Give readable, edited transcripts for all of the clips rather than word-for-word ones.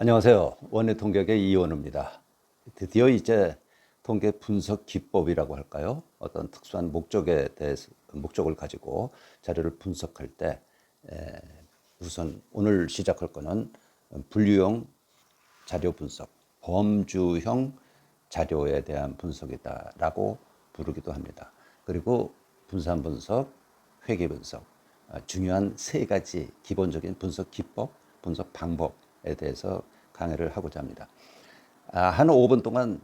안녕하세요. 원의 통계의 이원우입니다. 드디어 이제 통계 분석 기법이라고 할까요? 어떤 특수한 목적을 가지고 자료를 분석할 때 우선 오늘 시작할 거는 분류형 자료 분석, 범주형 자료에 대한 분석이다라고 부르기도 합니다. 그리고 분산 분석, 회계 분석, 중요한 세 가지 기본적인 분석 기법, 분석 방법에 대해서 강의를 하고자 합니다. 한 5분 동안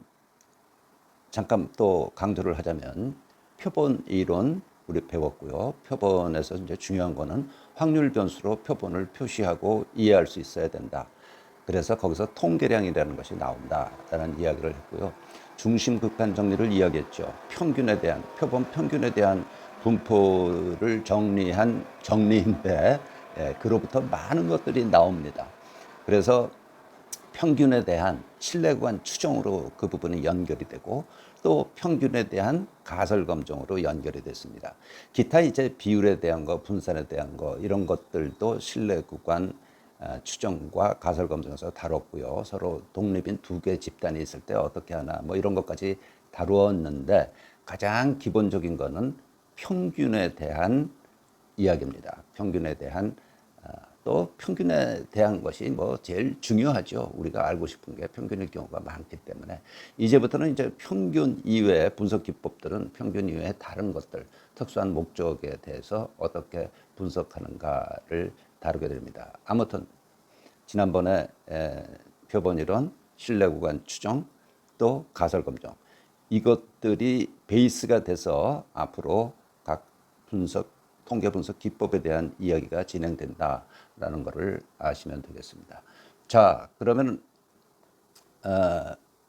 잠깐 또 강조를 하자면 표본 이론 우리 배웠고요. 표본에서 이제 중요한 거는 확률 변수로 표본을 표시하고 이해할 수 있어야 된다. 그래서 거기서 통계량이라는 것이 나온다라는 이야기를 했고요. 중심 극한 정리를 이야기했죠. 표본 평균에 대한 분포를 정리한 정리인데 그로부터 많은 것들이 나옵니다. 그래서 평균에 대한 신뢰구간 추정으로 그 부분이 연결이 되고 또 평균에 대한 가설 검증으로 연결이 됐습니다. 기타 이제 비율에 대한 거, 분산에 대한 거 이런 것들도 신뢰구간 추정과 가설 검증에서 다뤘고요. 서로 독립인 두 개 집단이 있을 때 어떻게 하나 뭐 이런 것까지 다루었는데 가장 기본적인 거는 평균에 대한 이야기입니다. 평균에 대한 또 평균에 대한 것이 뭐 제일 중요하죠. 우리가 알고 싶은 게 평균일 경우가 많기 때문에 이제부터는 이제 평균 이외의 분석 기법들은 평균 이외의 다른 것들, 특수한 목적에 대해서 어떻게 분석하는가를 다루게 됩니다. 아무튼 지난번에 표본 이론, 신뢰 구간 추정, 또 가설 검증 이것들이 베이스가 돼서 앞으로 각 통계 분석 기법에 대한 이야기가 진행된다라는 것을 아시면 되겠습니다. 자, 그러면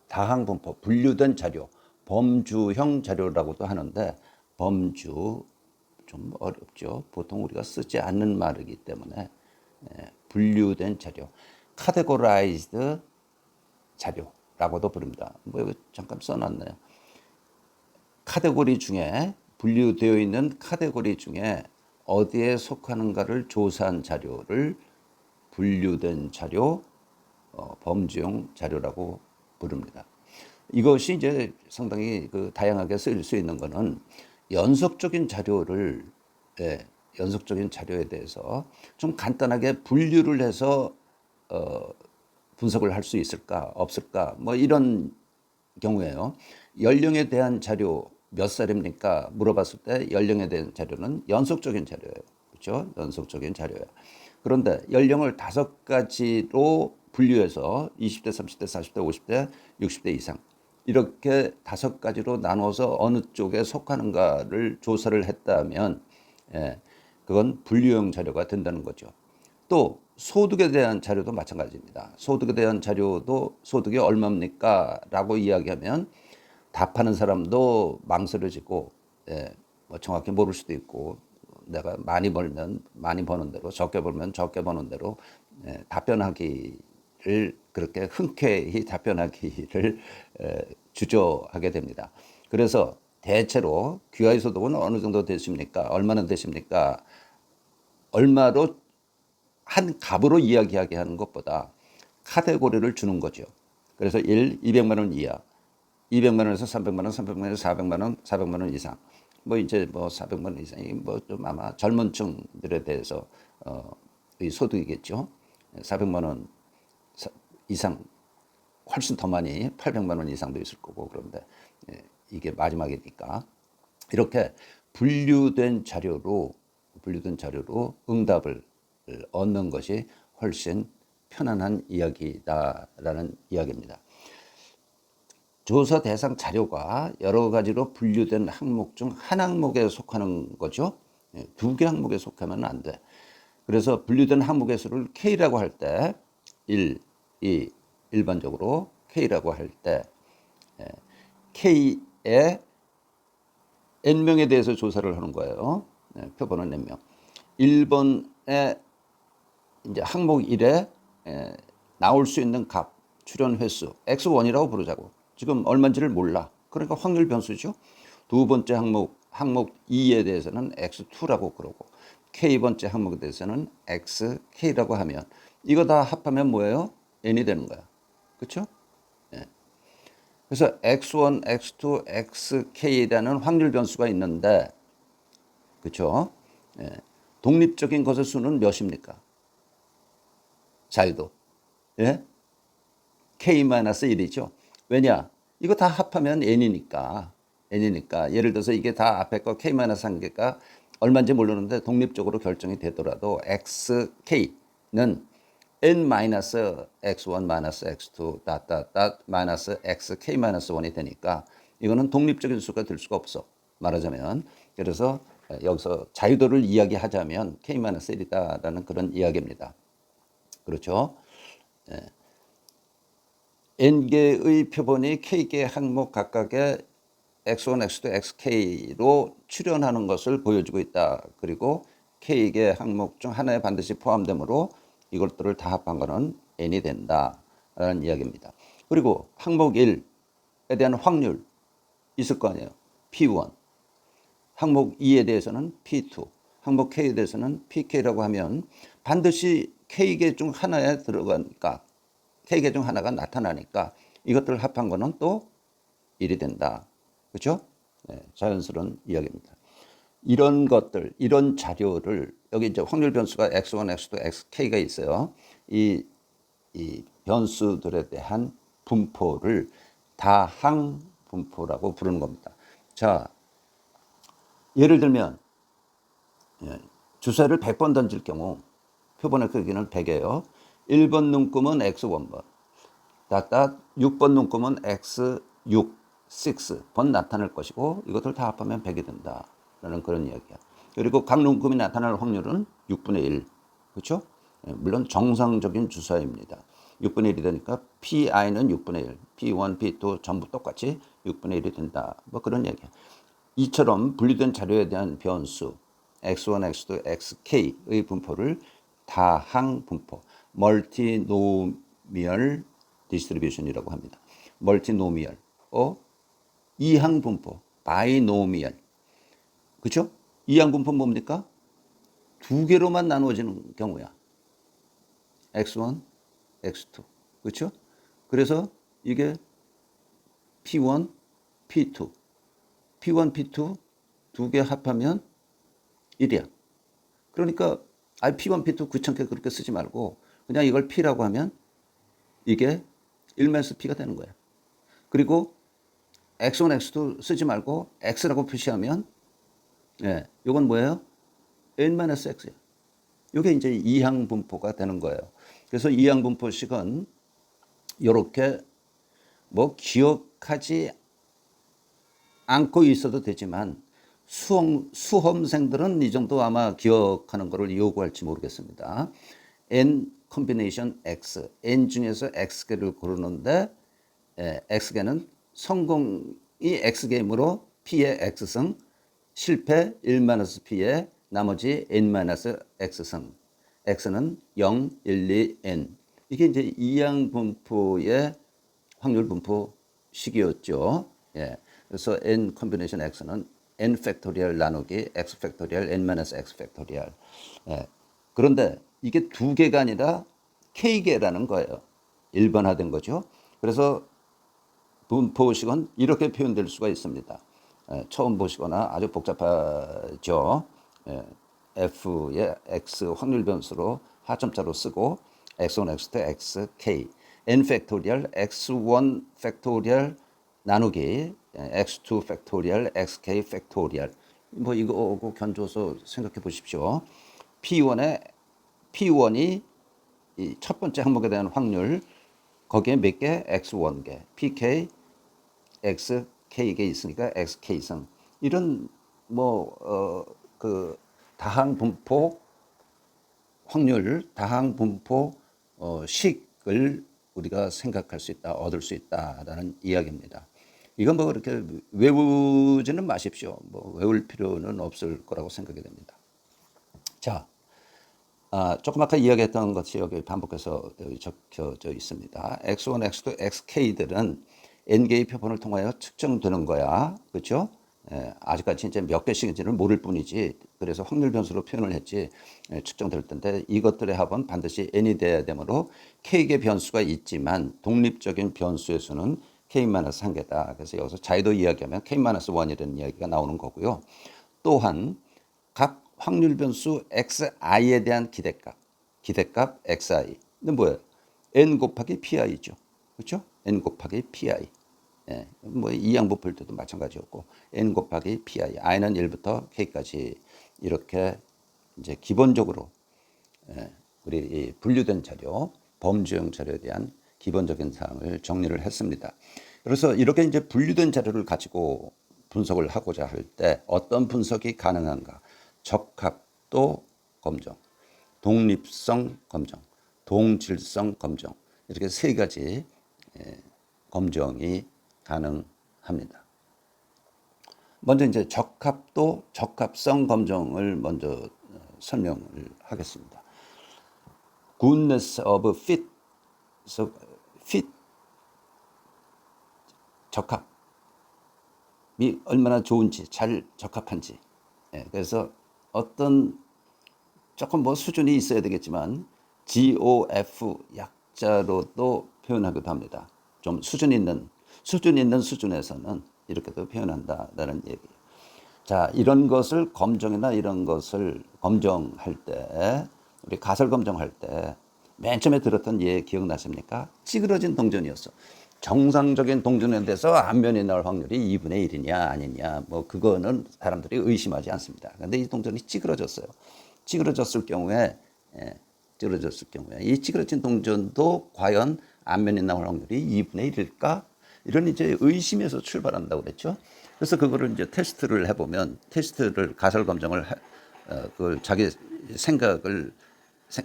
다항 분포, 분류된 자료, 범주형 자료라고도 하는데 범주 좀 어렵죠. 보통 우리가 쓰지 않는 말이기 때문에 분류된 자료, categorized 자료라고도 부릅니다. 뭐 여기 잠깐 써놨네요. 카테고리 중에 분류되어 있는 카테고리 중에 어디에 속하는가를 조사한 자료를 분류된 자료, 범주형 자료라고 부릅니다. 이것이 이제 상당히 다양하게 쓰일 수 있는 것은 연속적인 자료를 연속적인 자료에 대해서 좀 간단하게 분류를 해서 분석을 할 수 있을까 없을까 뭐 이런 경우에요. 연령에 대한 자료 몇 살입니까? 물어봤을 때 연령에 대한 자료는 연속적인 자료예요. 그렇죠? 연속적인 자료예요. 그런데 연령을 5가지로 분류해서 20대, 30대, 40대, 50대, 60대 이상 이렇게 5가지로 나눠서 어느 쪽에 속하는가를 조사를 했다면 그건 분류형 자료가 된다는 거죠. 또 소득에 대한 자료도 마찬가지입니다. 소득에 대한 자료도 소득이 얼마입니까? 라고 이야기하면 답하는 사람도 망설여지고 뭐 정확히 모를 수도 있고 내가 많이 벌면 많이 버는 대로 적게 벌면 적게 버는 대로 답변하기를 그렇게 흔쾌히 답변하기를 주저하게 됩니다. 그래서 대체로 기하의 소득은 어느 정도 되십니까? 얼마나 되십니까? 얼마로 한 값으로 이야기하게 하는 것보다 카테고리를 주는 거죠. 그래서 200만 원 이하, 200만 원에서 300만 원, 300만 원에서 400만 원, 400만 원 이상. 뭐 이제 뭐 400만 원 이상이 뭐 좀 아마 젊은 층들에 대해서 이 소득이겠죠. 400만 원 이상 훨씬 더 많이 800만 원 이상도 있을 거고 그런데 이게 마지막이니까 이렇게 분류된 자료로 응답을 얻는 것이 훨씬 편안한 이야기다라는 이야기입니다. 조사 대상 자료가 여러 가지로 분류된 항목 중 한 항목에 속하는 거죠. 2개 항목에 속하면 안 돼. 그래서 분류된 항목의 수를 K라고 할 때 1, 2, 일반적으로 K라고 할 때 K의 N명에 대해서 조사를 하는 거예요. 표본은 N명. 1번에 이제 항목 1에 나올 수 있는 값, 출현 횟수, X1이라고 부르자고. 지금 얼마인지를 몰라. 그러니까 확률 변수죠. 두 번째 항목 2에 대해서는 X2라고 그러고, K번째 항목에 대해서는 XK라고 하면, 이거 다 합하면 뭐예요? n이 되는 거야. 그렇죠? 예. 그래서 x1, x2, xk라는 확률 변수가 있는데, 그렇죠? 예. 독립적인 것의 수는 몇입니까? 자유도. 예? k-1이죠. 왜냐? 이거 다 합하면 n이니까. 예를 들어서 이게 다 앞에 거 k-1개가 얼마인지 모르는데 독립적으로 결정이 되더라도 xk는 n-x1 x2 xk-1이 되니까 이거는 독립적인 수가 될 수가 없어. 말하자면. 그래서 여기서 자유도를 이야기하자면 k-1이다라는 그런 이야기입니다. 그렇죠? n개의 표본이 k개 항목 각각의 x1, x2, xk로 출현하는 것을 보여주고 있다. 그리고 k개 항목 중 하나에 반드시 포함되므로 이것들을 다 합한 거는 n이 된다라는 이야기입니다. 그리고 항목 1에 대한 확률 있을 거 아니에요. P1. 항목 2에 대해서는 P2. 항목 K에 대해서는 PK라고 하면 반드시 K개 중 하나에 들어가니까 K개 중 하나가 나타나니까 이것들을 합한 거는 또 1이 된다. 그렇죠? 네, 자연스러운 이야기입니다. 이런 것들, 이런 자료를 여기 이제 확률 변수가 x1, x2, xk가 있어요. 이 변수들에 대한 분포를 다항 분포라고 부르는 겁니다. 자, 예를 들면 주사를 100번 던질 경우 표본의 크기는 100이에요. 1번 눈금은 x1번, 6번 눈금은 x6, 6번 나타날 것이고 이것들 다 합하면 100이 된다라는 그런 이야기야. 그리고 각 눈금이 나타날 확률은 6분의 1. 그렇죠? 물론 정상적인 주사입니다. 6분의 1이 되니까 PI는 6분의 1, P1, P2 전부 똑같이 6분의 1이 된다. 뭐 그런 얘기야. 이처럼 분리된 자료에 대한 변수 x1, x2, xk의 분포를 다항 분포, 멀티노미얼 디스트리뷰션이라고 합니다. 멀티노미얼, 이항 분포, 바이노미얼. 그렇죠? 이항 분포 뭡니까? 두 개로만 나누어지는 경우야. x1, x2. 그렇죠? 그래서 이게 p1, p2. p1, p2 두 개 합하면 1이야. 그러니까 p1, p2 귀찮게 그렇게 쓰지 말고 그냥 이걸 p라고 하면 이게 1-p가 되는 거야. 그리고 x1, x2 쓰지 말고 x라고 표시하면 이건 뭐예요? n-x야. 이게 이제 이항 분포가 되는 거예요. 그래서 이항 분포식은 이렇게 뭐 기억하지 않고 있어도 되지만 수험생들은 이 정도 아마 기억하는 것을 요구할지 모르겠습니다. n combination x, n 중에서 x개를 고르는데 x개는 성공이 x개이므로 p의 x승, 실패 1-p의 나머지 n-x승, x는 0, 1, 2, n. 이게 이제 이항 분포의 확률 분포 식이었죠. 그래서 n combination x는 n 팩토리얼 나누기 x 팩토리얼 n-x 팩토리얼. 그런데 이게 두 개가 아니라 k개라는 거예요. 일반화된 거죠. 그래서 분포식은 이렇게 표현될 수가 있습니다. 처음 보시거나 아주 복잡하죠. f의 x 확률 변수로 하점자로 쓰고 x1, x2, xk n 팩토리얼 x1 팩토리얼 나누기 x2 팩토리얼 xk 팩토리얼. 뭐 이거 견줘서 생각해 보십시오. P1이 이 첫 번째 항목에 대한 확률, 거기에 몇 개? x1개, pk, xk개 있으니까 xk승. 이런 그 다항 분포 확률, 다항 분포 식을 우리가 생각할 수 있다, 얻을 수 있다라는 이야기입니다. 이건 뭐 그렇게 외우지는 마십시오. 뭐 외울 필요는 없을 거라고 생각이 됩니다. 자, 조금 아까 이야기했던 것이 여기 반복해서 적혀져 있습니다. x1, x2, xk들은 n개의 표본을 통하여 측정되는 거야. 그렇죠? 아직까지 이제 몇 개씩인지는 모를 뿐이지. 그래서 확률 변수로 표현을 했지 측정될 텐데 이것들의 합은 반드시 n이 돼야 되므로 k개 변수가 있지만 독립적인 변수의 수는 k-1개다. 그래서 여기서 자유도 이야기하면 k-1이라는 이야기가 나오는 거고요. 또한 각 확률 변수 xi에 대한 기대값 xi는 뭐예요? n 곱하기 pi죠. 그렇죠? n 곱하기 pi. 예, 뭐 이양부풀 때도 마찬가지였고 n 곱하기 pi, i는 1부터 k까지 이렇게 이제 기본적으로 우리 이 분류된 자료, 범주형 자료에 대한 기본적인 사항을 정리를 했습니다. 그래서 이렇게 이제 분류된 자료를 가지고 분석을 하고자 할 때 어떤 분석이 가능한가? 적합도 검정, 독립성 검정, 동질성 검정 이렇게 세 가지 검정이 가능합니다. 먼저 이제 적합도, 적합성 검정을 먼저 설명을 하겠습니다. Goodness of fit, fit 적합이 얼마나 좋은지, 잘 적합한지. 그래서 어떤 조금 뭐 수준이 있어야 되겠지만 GOF 약자로도 표현하기도 합니다. 좀 수준 있는 수준에서는 이렇게도 표현한다라는 얘기예요. 자, 이런 것을 검정이나 이런 것을 검정할 때, 우리 가설 검정할 때 맨 처음에 들었던 예 기억나십니까? 찌그러진 동전이었어. 정상적인 동전에 대해서 앞면이 나올 확률이 2분의 1이냐 아니냐 뭐 그거는 사람들이 의심하지 않습니다. 그런데 이 동전이 찌그러졌어요. 찌그러졌을 경우에 이 찌그러진 동전도 과연 앞면이 나올 확률이 2분의 1일까? 이런 이제 의심에서 출발한다고 그랬죠. 그래서 그거를 이제 테스트를 해보면 가설 검정을 그걸 자기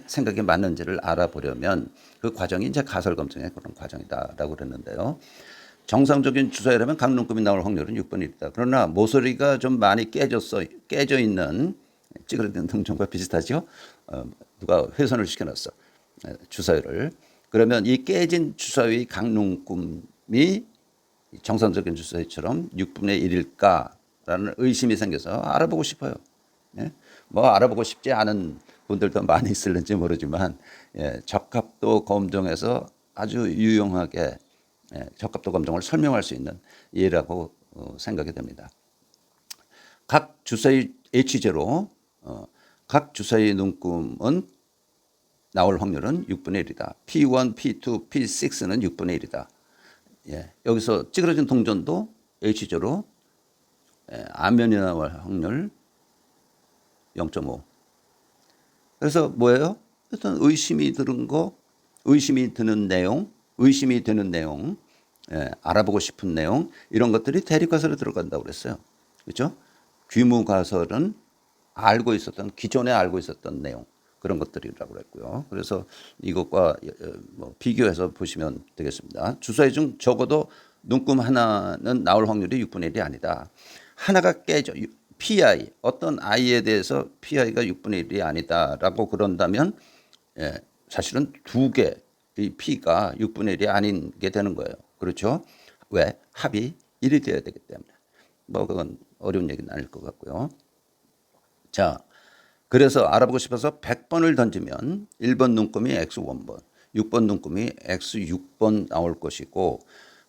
생각에 맞는지를 알아보려면 그 과정이 이제 가설 검증의 그런 과정이다라고 그랬는데요. 정상적인 주사위라면 각 눈금이 나올 확률은 6분의 1이다. 그러나 모서리가 좀 많이 깨져 있는 찌그러진 동전과 비슷하죠. 누가 훼손을 시켜놨어. 주사위를. 그러면 이 깨진 주사위 각 눈금이 정상적인 주사위처럼 6분의 1일까라는 의심이 생겨서 알아보고 싶어요. 뭐 알아보고 싶지 않은 분들도 많이 있을는지 모르지만 적합도 검정에서 아주 유용하게 적합도 검정을 설명할 수 있는 예라고 생각이 됩니다. 각 주사위 H0 각 주사위 눈금은 나올 확률은 6분의 1이다. P1, P2, P6는 6분의 1이다. 여기서 찌그러진 동전도 H0 앞면이 나올 확률 0.5. 그래서 뭐예요? 일단 의심이 되는 내용, 알아보고 싶은 내용 이런 것들이 대립가설에 들어간다고 그랬어요. 그렇죠? 귀무가설은 기존에 알고 있었던 내용 그런 것들이라고 그랬고요. 그래서 이것과 뭐 비교해서 보시면 되겠습니다. 주사위 중 적어도 눈금 하나는 나올 확률이 6분의 1이 아니다. 하나가 깨져. PI, 어떤 I에 대해서 PI가 6분의 1이 아니다라고 그런다면 사실은 두 개의 P가 6분의 1이 아닌 게 되는 거예요. 그렇죠? 왜? 합이 1이 되어야 되기 때문에. 뭐 그건 어려운 얘기는 아닐 것 같고요. 자, 그래서 알아보고 싶어서 100번을 던지면 1번 눈금이 X1번, 6번 눈금이 X6번 나올 것이고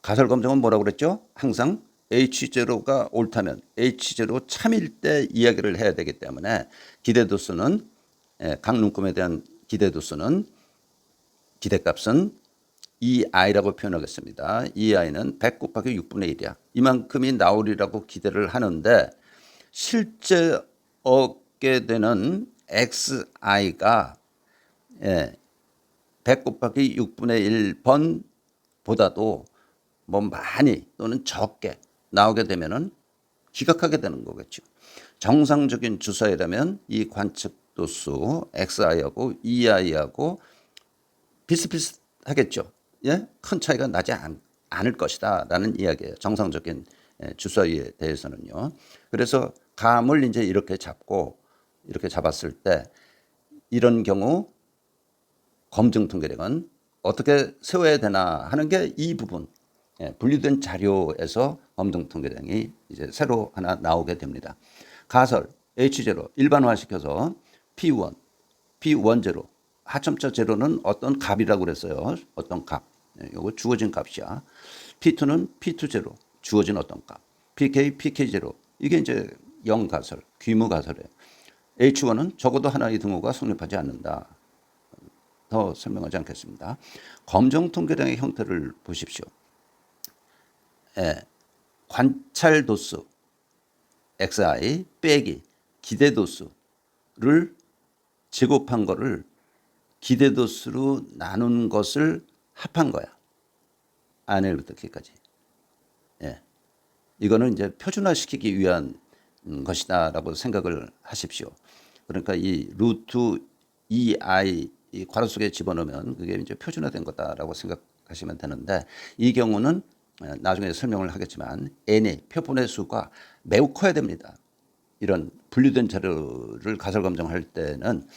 가설 검정은 뭐라고 그랬죠? 항상 H0가 옳다면 H0 참일 때 이야기를 해야 되기 때문에 기대도수는 각 눈금에 대한 기대값은 EI라고 표현하겠습니다. EI는 100 곱하기 6분의 1이야. 이만큼이 나오리라고 기대를 하는데 실제 얻게 되는 XI가 100 곱하기 6분의 1번보다도 뭐 많이 또는 적게 나오게 되면은 기각하게 되는 거겠죠. 정상적인 주사위라면 이 관측도수 XI하고 EI하고 비슷비슷하겠죠. 큰 차이가 나지 않을 것이다 라는 이야기예요. 정상적인 주사위에 대해서는요. 그래서 감을 이제 이렇게 잡았을 때 이런 경우 검증 통계력은 어떻게 세워야 되나 하는 게 이 부분. 분리된 자료에서 검증 통계량이 이제 새로 하나 나오게 됩니다. 가설 H0 일반화시켜서 P1, P10 하첨자 제로는 어떤 값이라고 그랬어요. 어떤 값. 이거 주어진 값이야. P2는 P2 주어진 어떤 값. PK, PK0 이게 이제 영가설, 귀무가설이에요. H1은 적어도 하나의 등호가 성립하지 않는다. 더 설명하지 않겠습니다. 검정 통계량의 형태를 보십시오. 관찰 도수 xi 빼기 기대 도수를 제곱한 거를 기대 도수로 나눈 것을 합한 거야. N부터 K까지. 이거는 이제 표준화시키기 위한 것이다라고 생각을 하십시오. 그러니까 이 루트 2i 이 괄호 속에 집어넣으면 그게 이제 표준화된 거다라고 생각하시면 되는데 이 경우는 나중에 설명을 하겠지만 n의 표본의 수가 매우 커야 됩니다. 이런 분리된 자료를 가설 검증할 때는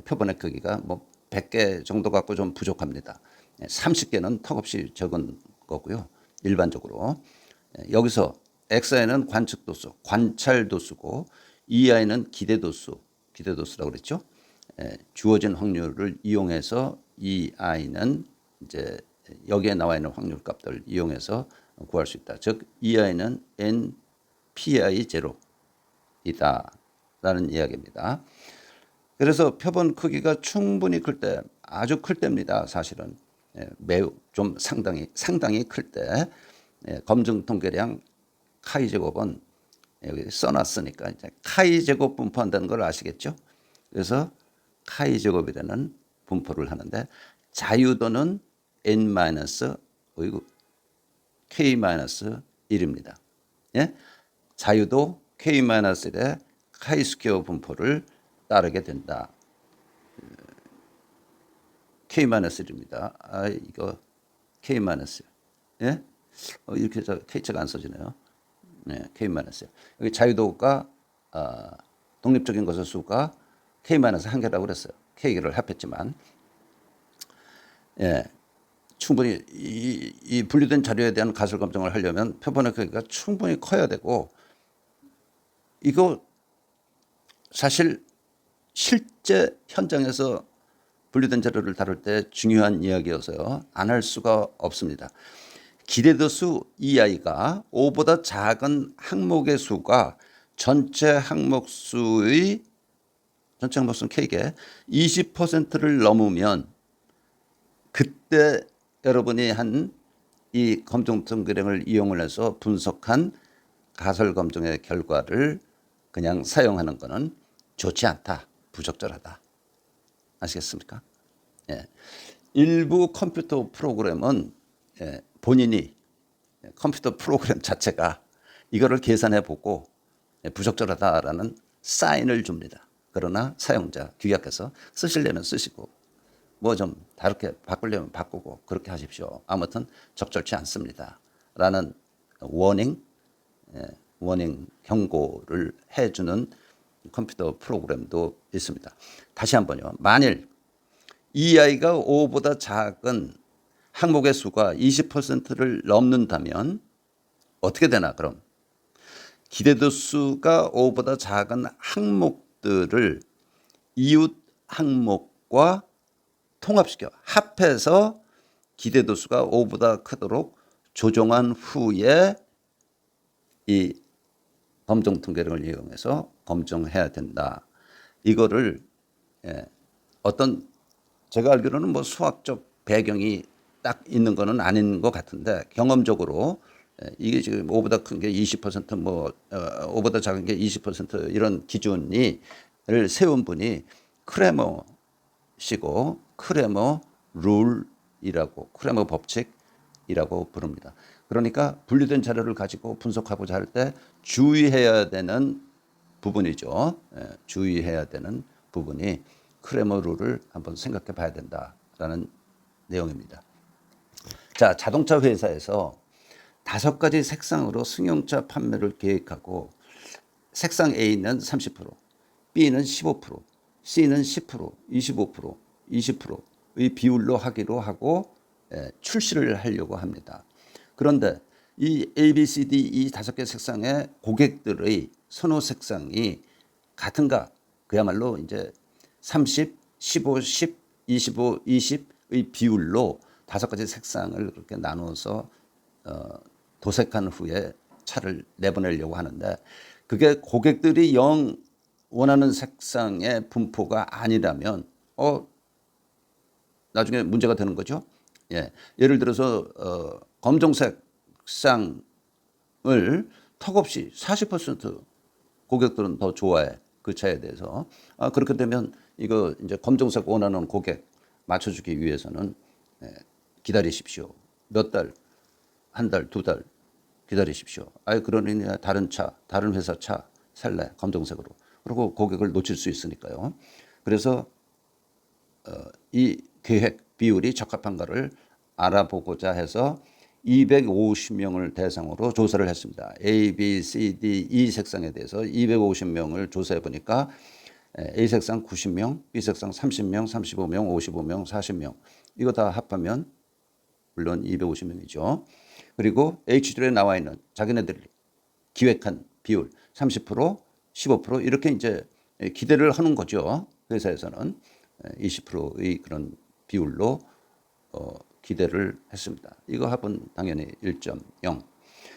표본의 크기가 뭐 100개 정도 갖고 좀 부족합니다. 30개는 턱없이 적은 거고요. 일반적으로. 여기서 xi는 관측도수, 관찰도수고 ei는 기대도수라고 그랬죠. 주어진 확률을 이용해서 ei는 이제 여기에 나와 있는 확률 값들을 이용해서 구할 수 있다. 즉 ei는 npi 제로이다라는 이야기입니다. 그래서 표본 크기가 충분히 클 때, 아주 클 때입니다. 사실은 매우 좀 상당히 클 때 검증 통계량 카이 제곱은 여기 써놨으니까 이제 카이 제곱 분포한다는 걸 아시겠죠? 그래서 카이 제곱이라는 분포를 하는데 자유도는 n- k-1입니다. 예? 자유도 k-1의 카이 스퀘어 분포를 따르게 된다. k-1입니다. 이거 k-. 예? 이렇게 해서 k자가 안 써지네요. 네, k-. 여기 자유도가 독립적인 것의 수가 k-1개라고 그랬어요. k를 합했지만 충분히 이 분리된 자료에 대한 가설 검증을 하려면 표본의 크기가 충분히 커야 되고 이거 사실 실제 현장에서 분리된 자료를 다룰 때 중요한 이야기여서요. 안 할 수가 없습니다. 기대도수 EI가 5보다 작은 항목의 수가 전체 항목 수는 K개 20%를 넘으면 그때 여러분이 한 이 검증 통계량을 이용을 해서 분석한 가설 검증의 결과를 그냥 사용하는 것은 좋지 않다. 부적절하다. 아시겠습니까? 일부 컴퓨터 프로그램은 본인이 컴퓨터 프로그램 자체가 이거를 계산해 보고 부적절하다라는 사인을 줍니다. 그러나 사용자 규약해서 쓰시려면 쓰시고 뭐 좀 다르게 바꾸려면 바꾸고 그렇게 하십시오. 아무튼 적절치 않습니다. 라는 워닝 경고를 해주는 컴퓨터 프로그램도 있습니다. 다시 한번요. 만일 EI가 5보다 작은 항목의 수가 20%를 넘는다면 어떻게 되나 그럼? 기대도수가 5보다 작은 항목들을 이웃 항목과 통합시켜 합해서 기대도수가 5보다 크도록 조정한 후에 이 검증 통계량을 이용해서 검증해야 된다. 이거를 어떤 제가 알기로는 뭐 수학적 배경이 딱 있는 거는 아닌 것 같은데 경험적으로 이게 지금 5보다 큰 게 20% 5보다 작은 게 20% 이런 기준을 세운 분이 크레머 시고 크레머 룰이라고 크레머 법칙이라고 부릅니다. 그러니까 분리된 자료를 가지고 분석하고자 할 때 주의해야 되는 부분이죠. 주의해야 되는 부분이 크레머 룰을 한번 생각해 봐야 된다라는 내용입니다. 자, 자동차 회사에서 5가지 색상으로 승용차 판매를 계획하고 색상 A는 30%, B는 15%, C는 10%, 25%, 20%의 비율로 하기로 하고 출시를 하려고 합니다. 그런데 이 A, B, C, D 이 5개 색상의 고객들의 선호 색상이 같은가? 그야말로 이제 30, 15, 10, 25, 20의 비율로 5가지 색상을 그렇게 나누어서 도색한 후에 차를 내보내려고 하는데, 그게 고객들이 영 원하는 색상의 분포가 아니라면 나중에 문제가 되는 거죠. 예. 예를 들어서 검정색 색상을 턱없이 40% 고객들은 더 좋아해, 그 차에 대해서. 그렇게 되면 이거 이제 검정색 원하는 고객 맞춰주기 위해서는 기다리십시오. 몇 달, 한 달, 2달 기다리십시오. 그러니 다른 차, 다른 회사 차 살래, 검정색으로. 그리고 고객을 놓칠 수 있으니까요. 그래서 이 계획 비율이 적합한가를 알아보고자 해서 250명을 대상으로 조사를 했습니다. A, B, C, D, E 색상에 대해서 250명을 조사해 보니까 A 색상 90명, B 색상 30명, 35명, 55명, 40명. 이거 다 합하면 물론 250명이죠. 그리고 H줄에 나와 있는 자기네들이 기획한 비율 30%, 15% 이렇게 이제 기대를 하는 거죠. 회사에서는 20%의 그런 비율로 기대를 했습니다. 이거 합은 당연히 1.0.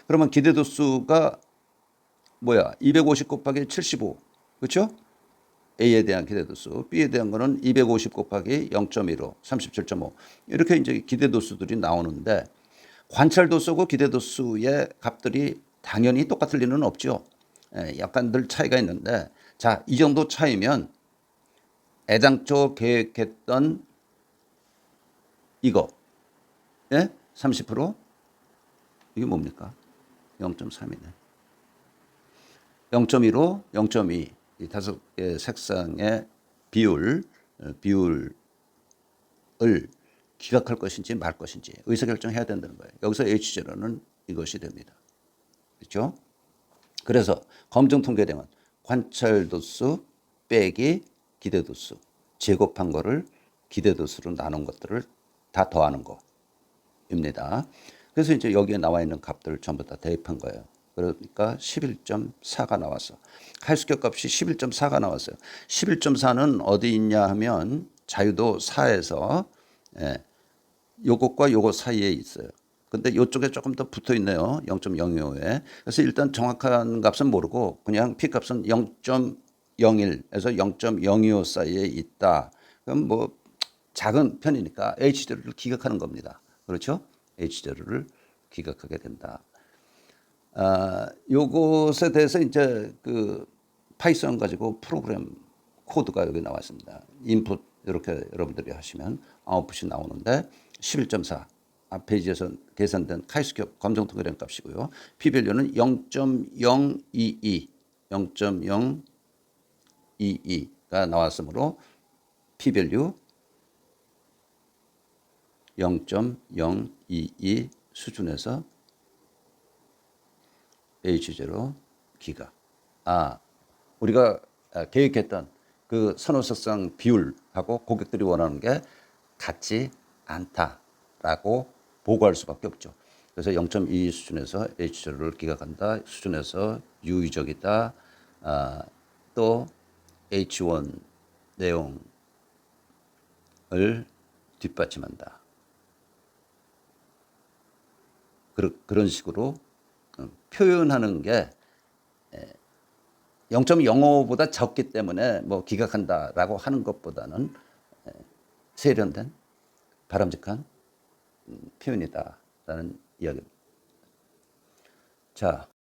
그러면 기대도 수가 뭐야? 250 곱하기 75. 그렇죠? A에 대한 기대도 수, B에 대한 거는 250 곱하기 0.15, 37.5. 이렇게 이제 기대도 수들이 나오는데, 관찰도 수고 기대도 수의 값들이 당연히 똑같을 리는 없죠. 약간 늘 차이가 있는데, 자, 이 정도 차이면 애당초 계획했던 이거, 30%? 이게 뭡니까? 0.3이네. 0.15, 0.2. 이 5개 색상의 비율을 기각할 것인지 말 것인지 의사결정해야 된다는 거예요. 여기서 H0는 이것이 됩니다. 그렇죠? 그래서 검증 통계량은 관찰도수 빼기 기대도수, 제곱한 거를 기대도수로 나눈 것들을 다 더하는 거입니다. 그래서 이제 여기에 나와 있는 값들을 전부 다 대입한 거예요. 그러니까 11.4가 나왔어. 칼수격 값이 11.4가 나왔어요. 11.4는 어디 있냐 하면 자유도 4에서 요것과 요것 사이에 있어요. 근데 이쪽에 조금 더 붙어 있네요. 0.025에. 그래서 일단 정확한 값은 모르고 그냥 P 값은 0.01에서 0.025 사이에 있다. 그럼 뭐 작은 편이니까 H0를 기각하는 겁니다. 그렇죠? H0를 기각하게 된다. 요것에 대해서 이제 그 파이썬 가지고 프로그램 코드가 여기 나왔습니다. 인풋 이렇게 여러분들이 하시면 아웃풋이 나오는데 11.4 앞 페이지에서 계산된 카이스격 검정 통계량 값이고요. P-밸류는 0.022 0.022가 나왔으므로 P-밸류 0.022 수준에서 H0 기가. 우리가 계획했던 그 선호색상 비율하고 고객들이 원하는 게 같지 않다라고 보고할 수밖에 없죠. 그래서 0.2 수준에서 H0를 기각한다 수준에서 유의적이다. 또 H1 내용을 뒷받침한다. 그런 식으로 표현하는 게 0.05보다 적기 때문에 뭐 기각한다라고 하는 것보다는 세련된 바람직한 표현이다라는 이야기입니다. 자,